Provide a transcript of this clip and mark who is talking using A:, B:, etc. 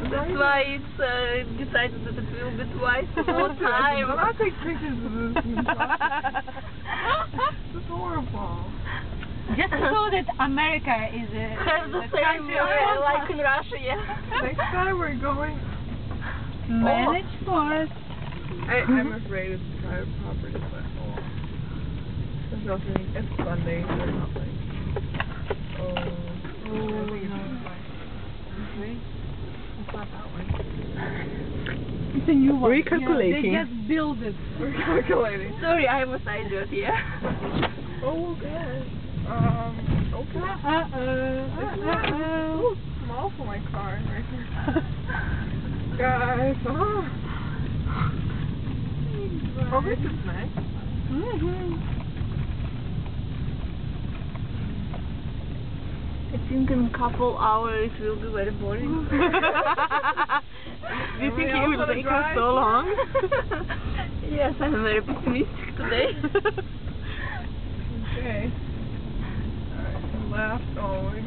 A: That's why it's decided that it will be twice more time.
B: But I'll take pictures of this. It's horrible.
C: Just so that America is
A: Have the
C: the
A: same
C: country
A: like in Russia, yeah.
B: Next time we're going.
C: managed forest.
B: I'm afraid it's private property, but there's nothing. It's Sunday. There's not like. I think it's fine. It's not that one.
C: It's a new one.
B: Recalculating.
C: Yeah, they just build it.
B: We're calculating.
A: Sorry, I'm a side job here.
B: Oh gosh. Okay.
C: Uh-oh.
B: It's small for my car right here. Guys, oh, this is nice.
A: I think in a couple hours it will be very boring.
B: Do you think it would take us so long?
A: Yes, I'm very pessimistic today.
B: Okay. Alright, left. Oh, we